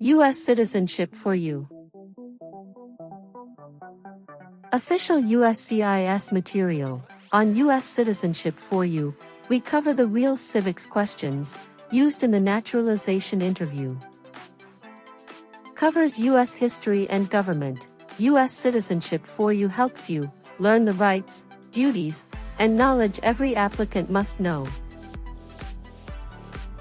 U.S. Citizenship for You. Official USCIS material. On U.S. Citizenship for You, we cover the real civics questions used in the naturalization interview. Covers U.S. history and government. U.S. Citizenship for You helps you learn the rights, duties, and knowledge every applicant must know.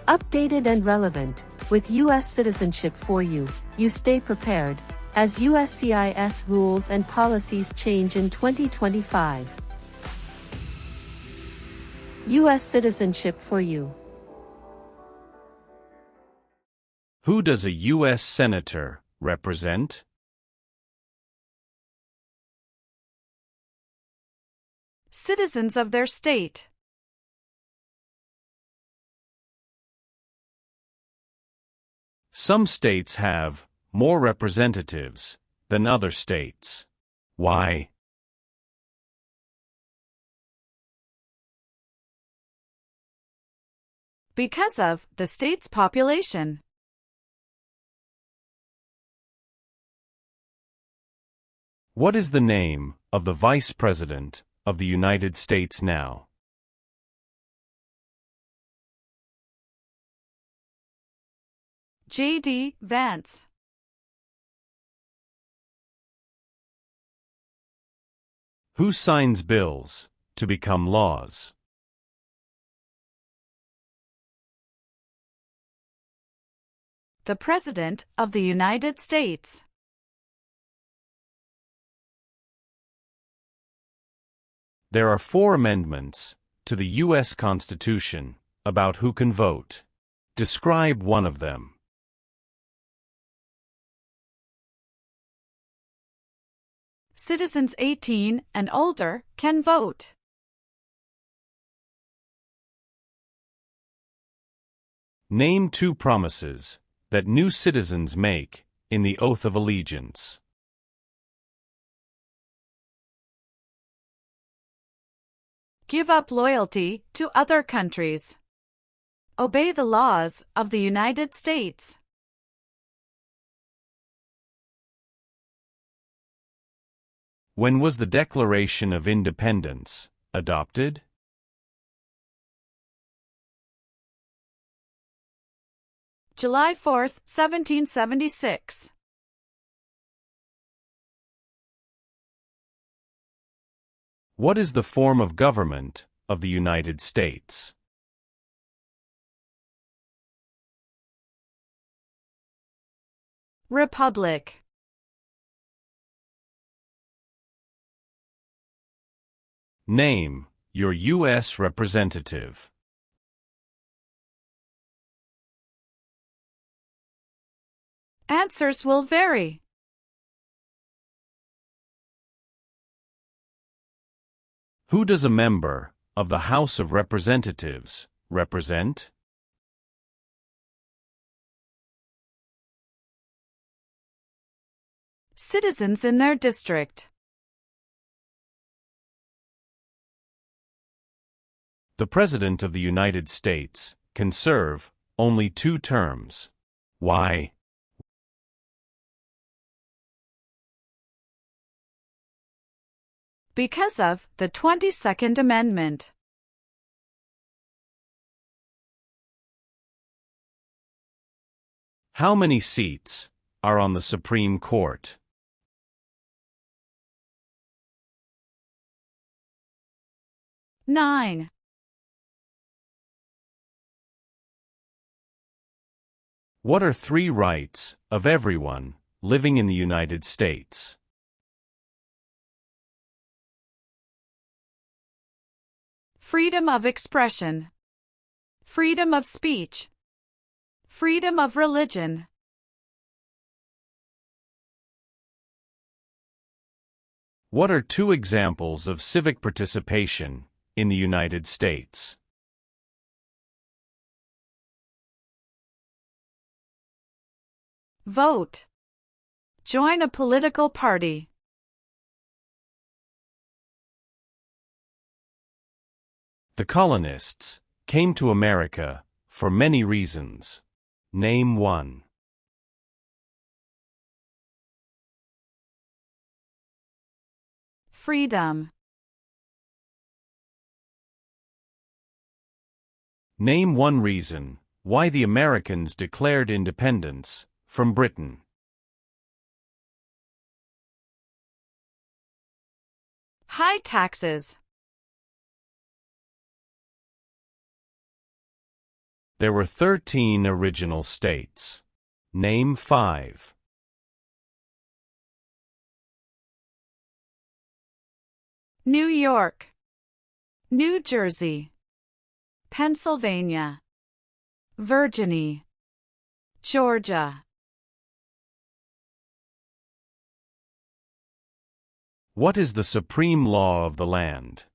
Updated and relevant. With U.S. Citizenship for You, you stay prepared, as USCIS rules and policies change in 2025. U.S. Citizenship for You. Who does a U.S. Senator represent? Citizens of their state. Some states have more representatives than other states. Why? Because of the state's population. What is the name of the Vice President of the United States now? J.D. Vance. Who signs bills to become laws? The President of the United States. There are 4 amendments to the U.S. Constitution about who can vote. Describe one of them. Citizens 18 and older can vote. Name 2 promises that new citizens make in the oath of allegiance. Give up loyalty to other countries. Obey the laws of the United States. When was the Declaration of Independence adopted? July 4, 1776. What is the form of government of the United States? Republic. Name your U.S. representative. Answers will vary. Who does a member of the House of Representatives represent? Citizens in their district. The President of the United States can serve only 2 terms. Why? Because of the 22nd Amendment. How many seats are on the Supreme Court? 9. What are 3 rights of everyone living in the United States? Freedom of expression. Freedom of speech. Freedom of religion. What are 2 examples of civic participation in the United States? Vote. Join a political party. The colonists came to America for many reasons. Name one. Freedom. Name one reason why the Americans declared independence from Britain. High taxes. There were 13 original states. Name 5. New York, New Jersey, Pennsylvania, Virginia, Georgia. What is the supreme law of the land?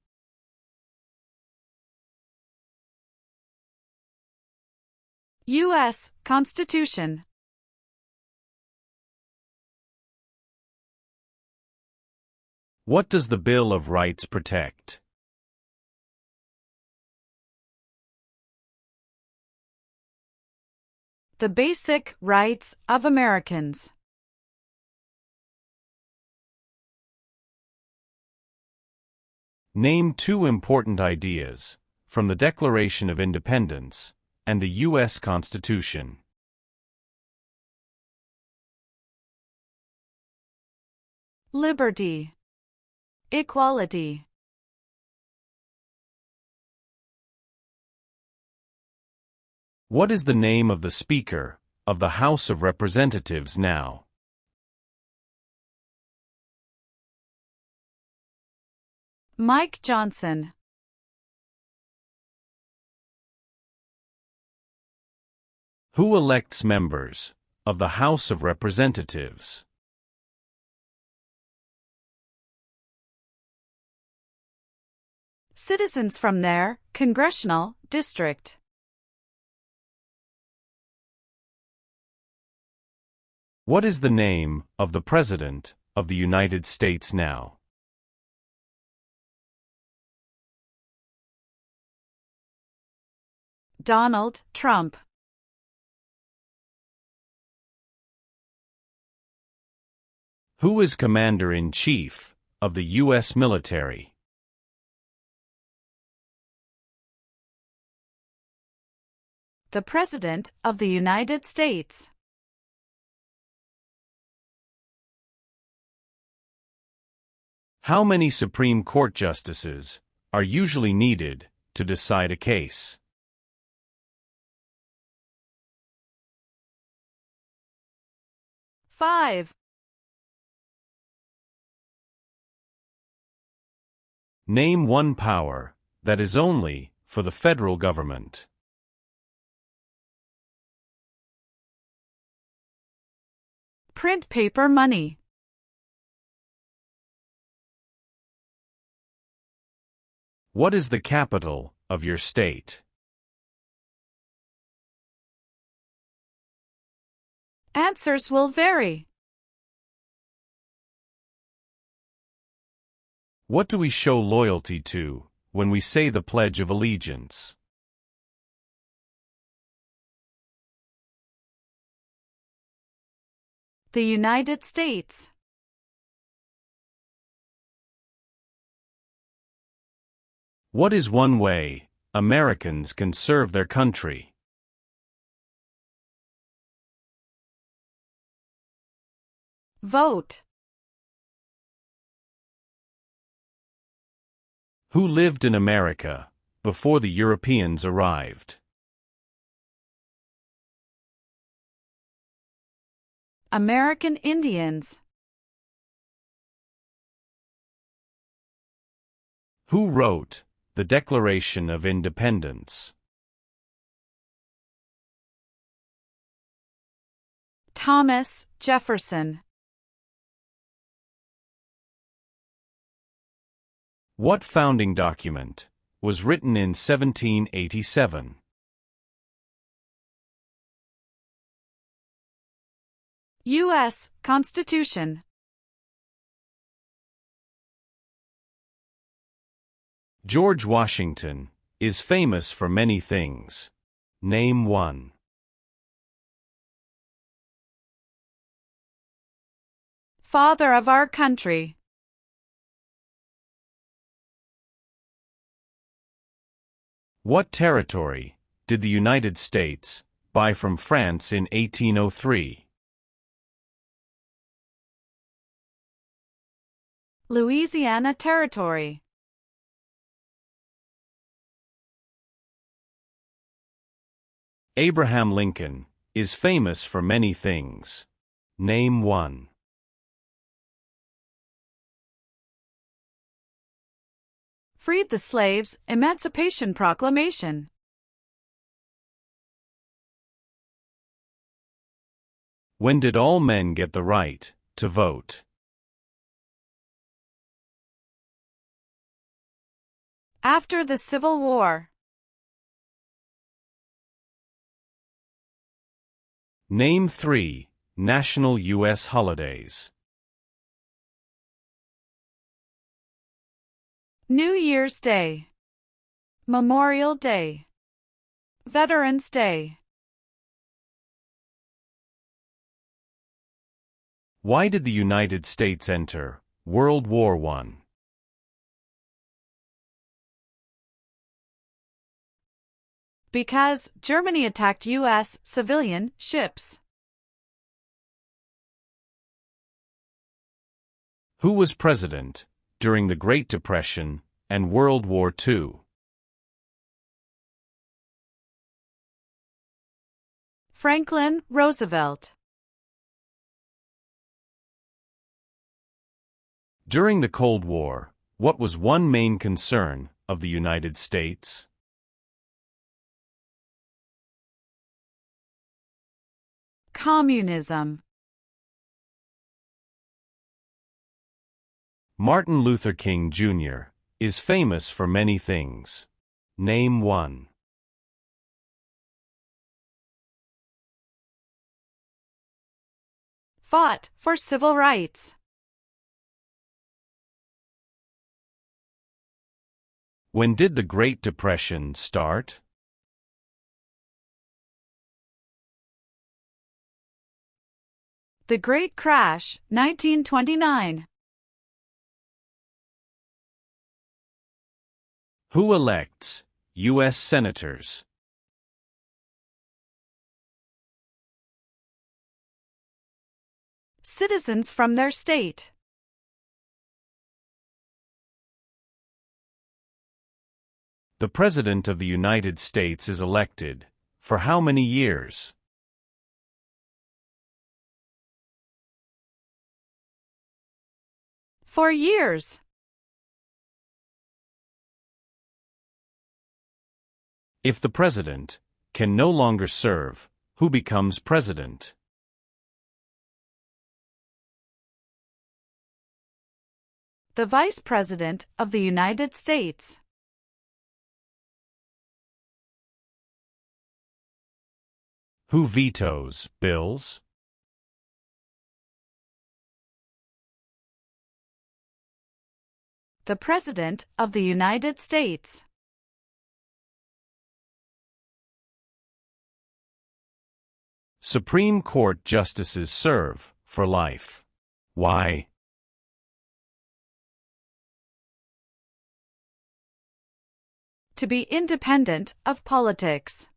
U.S. Constitution. What does the Bill of Rights protect? The basic rights of Americans. Name 2 important ideas from the Declaration of Independence and the U.S. Constitution. Liberty. Equality. What is the name of the Speaker of the House of Representatives now? Mike Johnson. Who elects members of the House of Representatives? Citizens from their congressional district. What is the name of the President of the United States now? Donald Trump. Who is Commander-in-Chief of the U.S. military? The President of the United States. How many Supreme Court justices are usually needed to decide a case? Five. Name one power that is only for the federal government. Print paper money. What is the capital of your state? Answers will vary. What do we show loyalty to when we say the Pledge of Allegiance? The United States. What is one way Americans can serve their country? Vote. Who lived in America before the Europeans arrived? American Indians. Who wrote the Declaration of Independence? Thomas Jefferson. What founding document was written in 1787? U.S. Constitution. George Washington is famous for many things. Name one. Father of our country. What territory did the United States buy from France in 1803? Louisiana Territory. Abraham Lincoln is famous for many things. Name one. Freed the slaves, Emancipation Proclamation. When did all men get the right to vote? After the Civil War. Name three national U.S. holidays. New Year's Day, Memorial Day, Veterans Day. Why did the United States enter World War I? Because Germany attacked U.S. civilian ships. Who was president during the Great Depression and World War II? Franklin Roosevelt. During the Cold War, what was one main concern of the United States? Communism. Martin Luther King Jr. is famous for many things. Name one. Fought for civil rights. When did the Great Depression start? The Great Crash, 1929. Who elects U.S. senators? Citizens from their state. The President of the United States is elected for how many years? For years. If the President can no longer serve, who becomes President? The Vice President of the United States. Who vetoes bills? The President of the United States. Supreme Court justices serve for life. Why? To be independent of politics.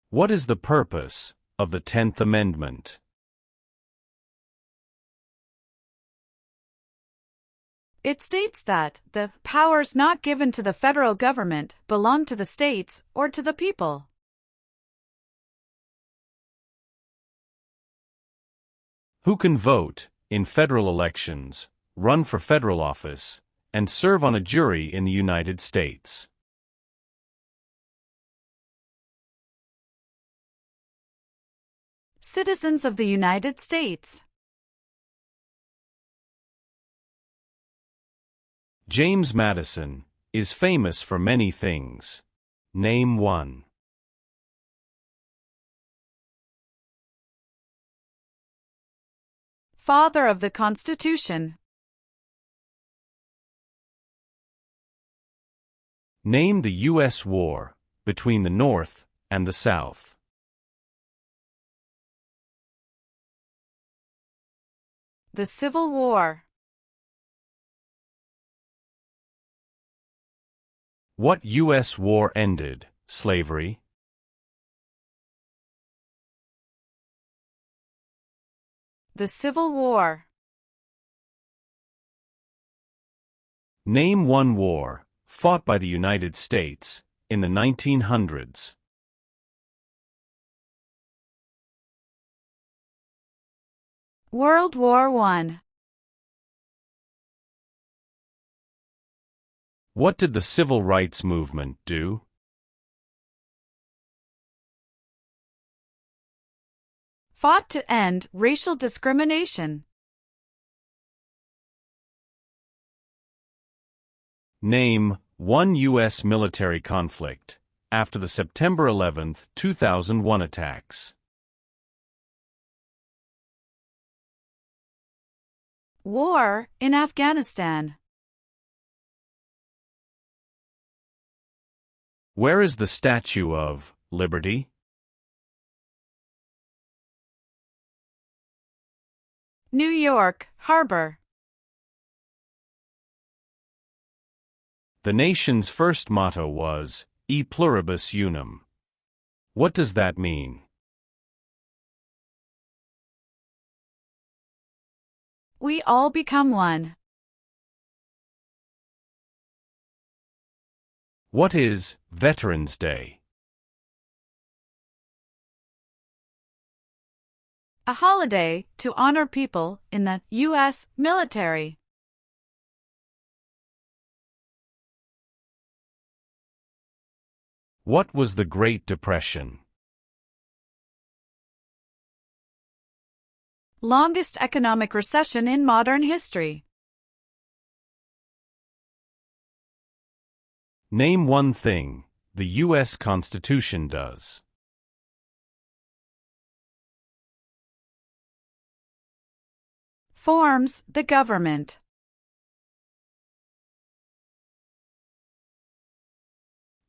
What is the purpose of the 10th Amendment? It states that the powers not given to the federal government belong to the states or to the people. Who can vote in federal elections, run for federal office, and serve on a jury in the United States? Citizens of the United States. James Madison is famous for many things. Name one. Father of the Constitution. Name the U.S. war between the North and the South. The Civil War. What U.S. war ended slavery? The Civil War. Name one war fought by the United States in the 1900s. World War I. What did the Civil Rights Movement do? Fought to end racial discrimination. Name one U.S. military conflict after the September 11, 2001 attacks. War in Afghanistan. Where is the Statue of Liberty? New York Harbor. The nation's first motto was, E pluribus unum. What does that mean? We all become one. What is Veterans Day? A holiday to honor people in the U.S. military. What was the Great Depression? Longest economic recession in modern history. Name one thing the U.S. Constitution does. Forms the government.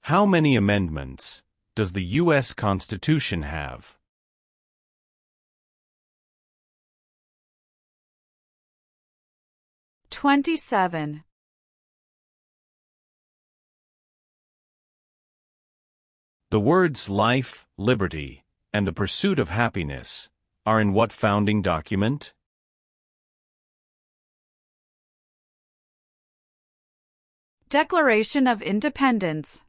How many amendments does the U.S. Constitution have? $27. The words life, liberty, and the pursuit of happiness are in what founding document? Declaration of Independence.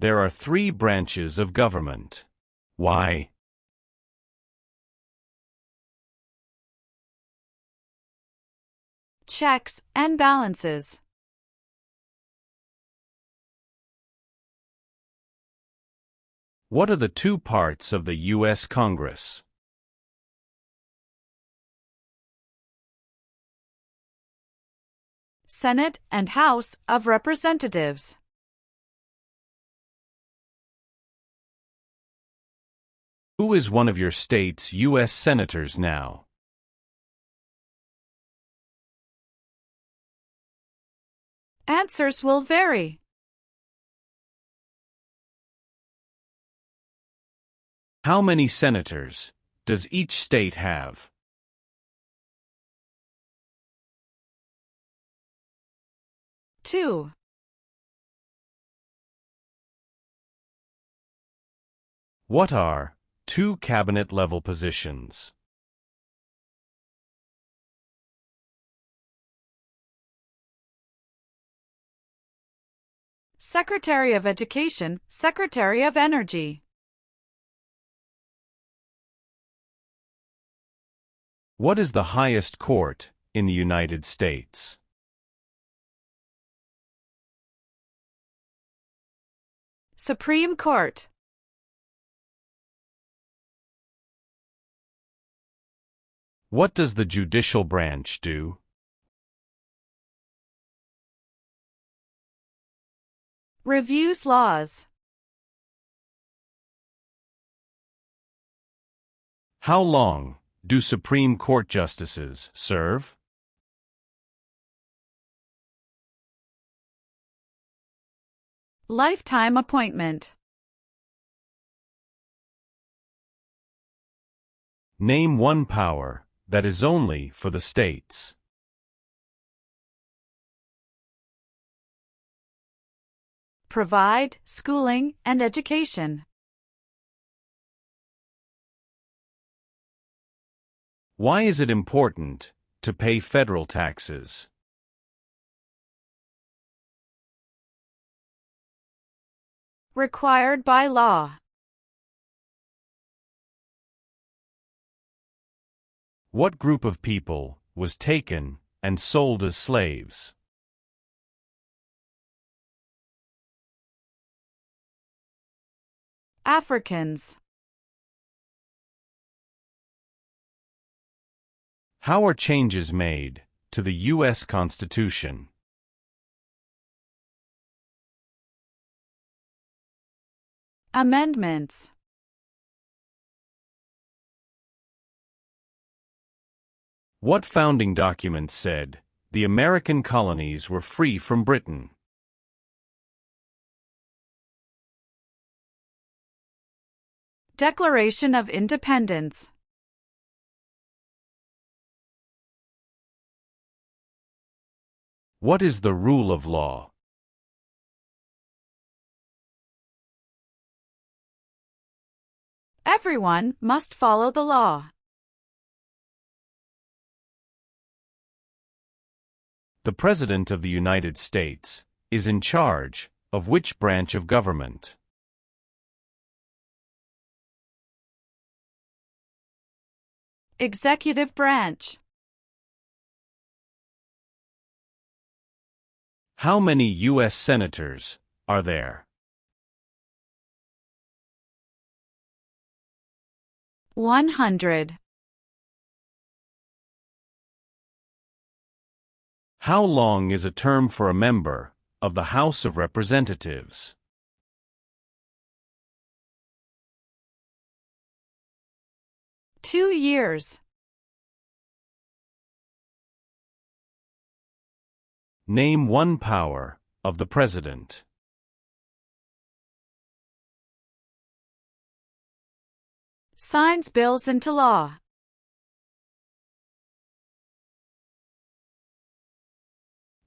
There are 3 branches of government. Why? Checks and balances. What are the 2 parts of the U.S. Congress? Senate and House of Representatives. Who is one of your state's U.S. senators now? Answers will vary. How many senators does each state have? Two. What are 2 cabinet-level positions? Secretary of Education, Secretary of Energy. What is the highest court in the United States? Supreme Court. What does the judicial branch do? Reviews laws. How long do Supreme Court justices serve? Lifetime appointment. Name one power that is only for the states. provide schooling and education. Why is it important to pay federal taxes? Required by law. What group of people was taken and sold as slaves? Africans. How are changes made to the U.S. Constitution? Amendments. What founding document said the American colonies were free from Britain? Declaration of Independence. What is the rule of law? Everyone must follow the law. The President of the United States is in charge of which branch of government? Executive branch. How many U.S. senators are there? 100. How long is a term for a member of the House of Representatives? 2 years. Name one power of the President. Signs bills into law.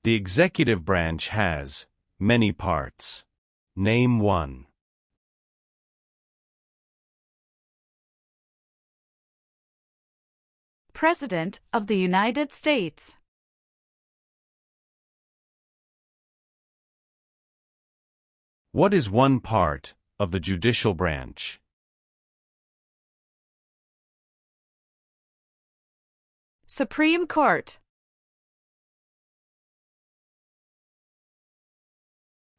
The executive branch has many parts. Name one. President of the United States. What is one part of the judicial branch? Supreme Court.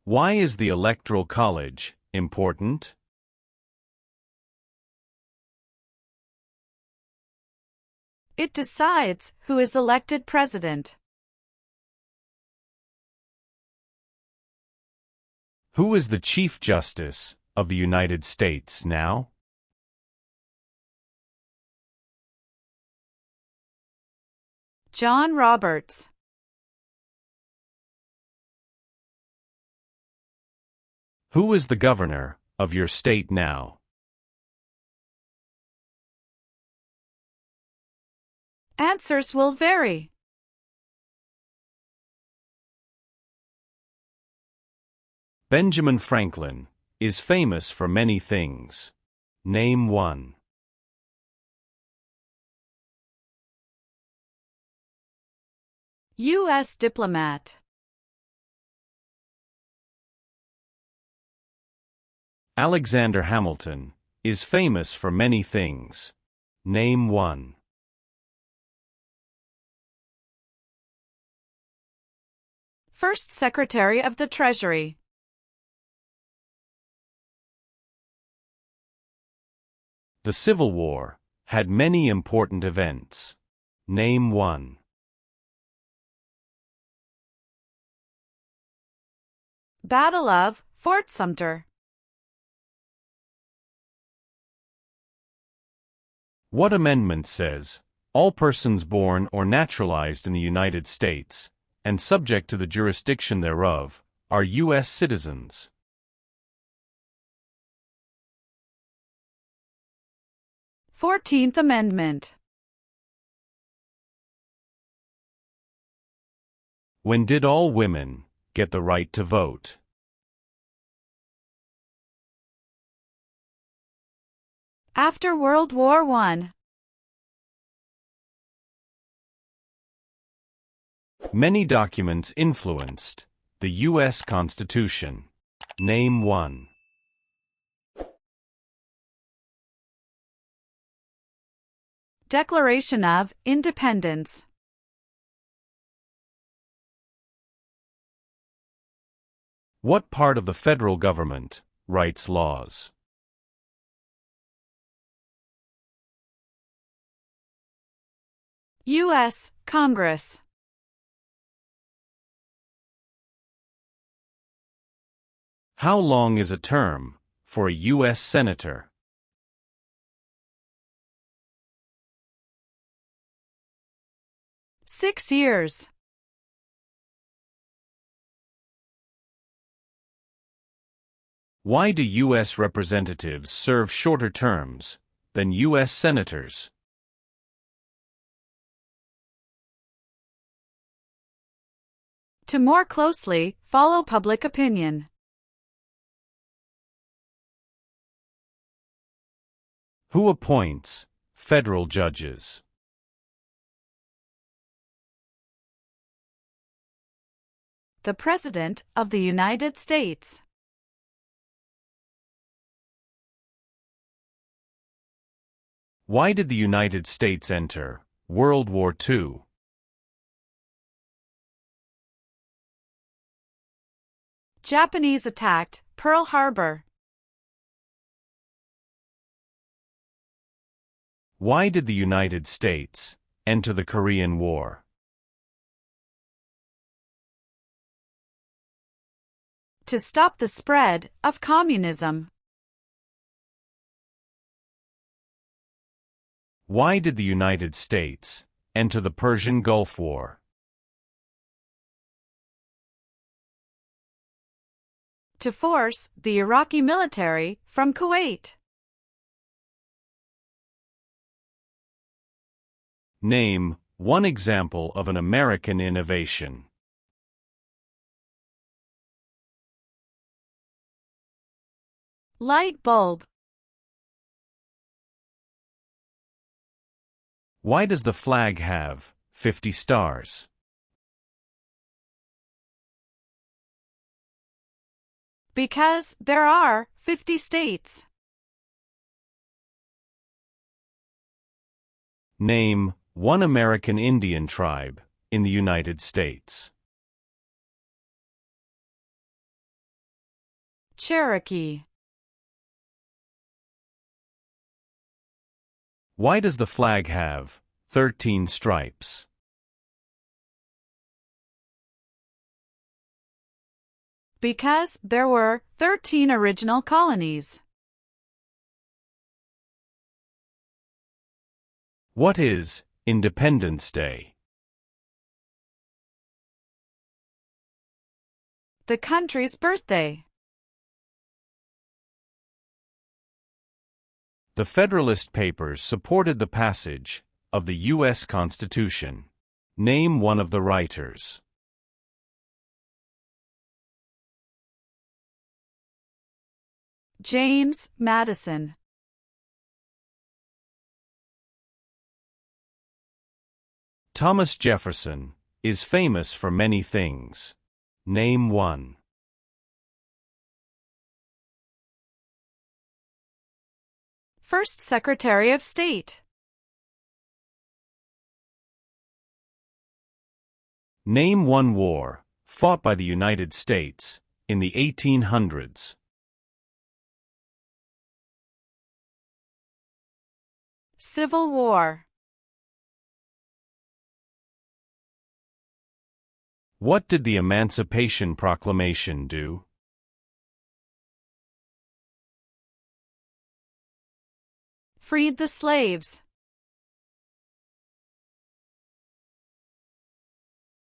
Why is the Electoral College important? It decides who is elected president. Who is the Chief Justice of the United States now? John Roberts. Who is the governor of your state now? Answers will vary. Benjamin Franklin is famous for many things. Name one. U.S. diplomat. Alexander Hamilton is famous for many things. Name one. First Secretary of the Treasury. The Civil War had many important events. Name one. Battle of Fort Sumter. What amendment says, all persons born or naturalized in the United States, and subject to the jurisdiction thereof, are U.S. citizens? Fourteenth Amendment. When did all women get the right to vote? After World War I. Many documents influenced the U.S. Constitution. Name one. Declaration of Independence. What part of the federal government writes laws? U.S. Congress. How long is a term for a U.S. Senator? Six years. Why do U.S. representatives serve shorter terms than U.S. senators? To more closely follow public opinion. Who appoints federal judges? The President of the United States. Why did the United States enter World War II? Japanese attacked Pearl Harbor. Why did the United States enter the Korean War? To stop the spread of communism. Why did the United States enter the Persian Gulf War? To force the Iraqi military from Kuwait. Name one example of an American innovation. Light bulb. Why does the flag have 50 stars? Because there are 50 states. Name one American Indian tribe in the United States. Cherokee. Why does the flag have 13 stripes? Because there were 13 original colonies. What is Independence Day? The country's birthday. The Federalist Papers supported the passage of the U.S. Constitution. Name one of the writers. James Madison. Thomas Jefferson is famous for many things. Name one. First Secretary of State. Name one war fought by the United States in the 1800s. Civil War. What did the Emancipation Proclamation do? Freed the slaves.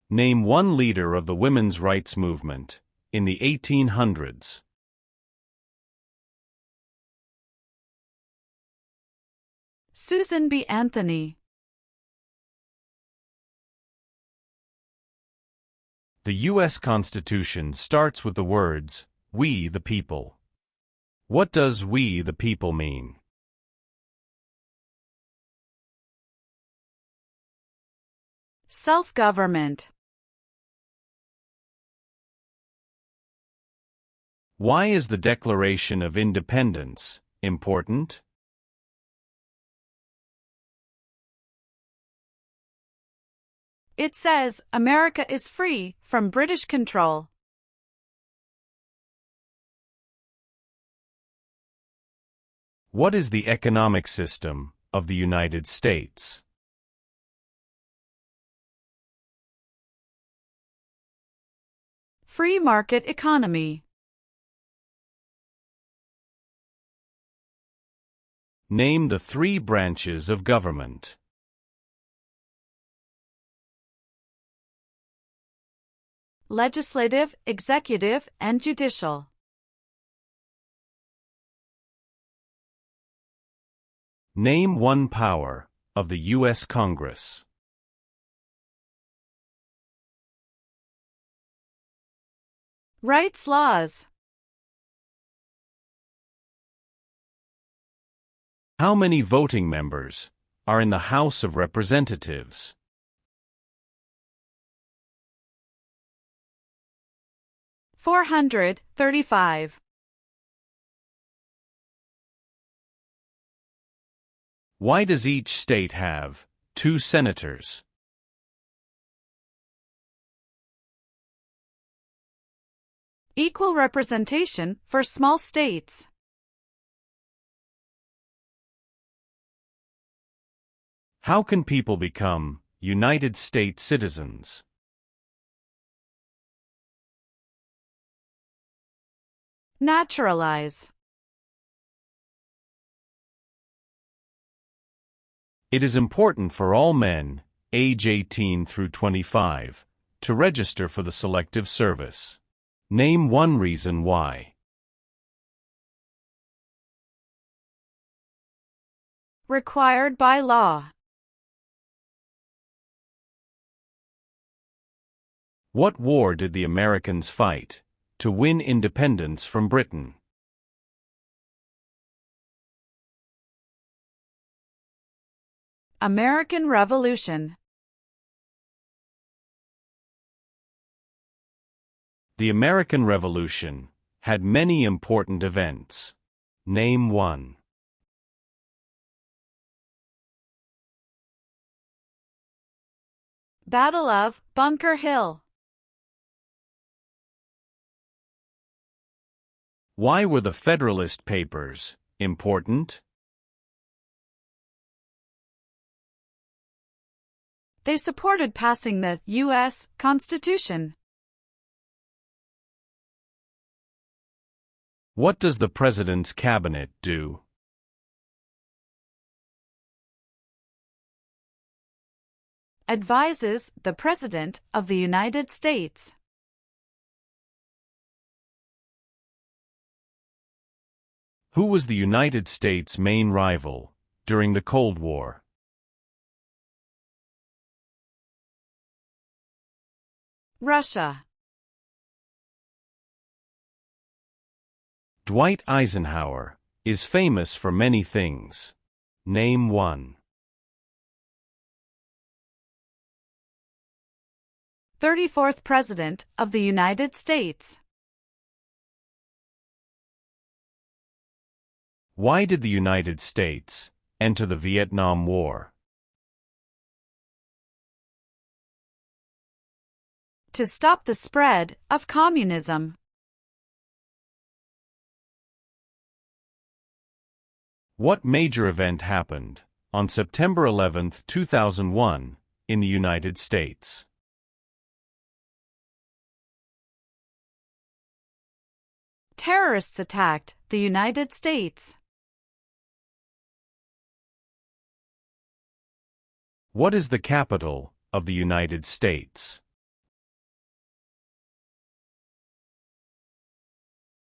Name one leader of the women's rights movement in the 1800s. Susan B. Anthony. The U.S. Constitution starts with the words, "We the people." What does "we the people" mean? Self-government. Why is the Declaration of Independence important? It says America is free from British control. What is the economic system of the United States? Free market economy. Name the three branches of government. Legislative, executive, and judicial. Name one power of the U.S. Congress. Rights laws. How many voting members are in the House of Representatives? 435. Why does each state have 2 senators? Equal representation for small states. How can people become United States citizens? Naturalize. It is important for all men, age 18 through 25, to register for the Selective Service. Name one reason why. Required by law. What war did the Americans fight to win independence from Britain? American Revolution. The American Revolution had many important events. Name one. Battle of Bunker Hill. Why were the Federalist Papers important? They supported passing the U.S. Constitution. What does the President's Cabinet do? Advises the President of the United States. Who was the United States' main rival during the Cold War? Russia. Dwight Eisenhower is famous for many things. Name one. 34th President of the United States. Why did the United States enter the Vietnam War? To stop the spread of communism. What major event happened on September 11, 2001, in the United States? Terrorists attacked the United States. What is the capital of the United States?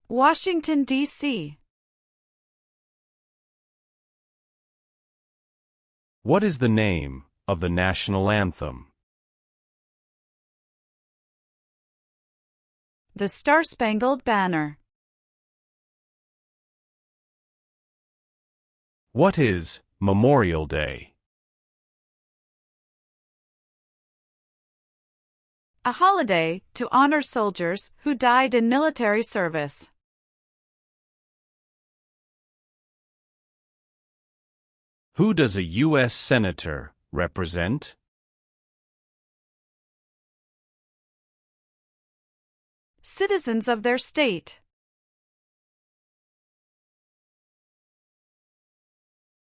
Washington, D.C. What is the name of the national anthem? The Star-Spangled Banner. What is Memorial Day? A holiday to honor soldiers who died in military service. Who does a U.S. Senator represent? Citizens of their state.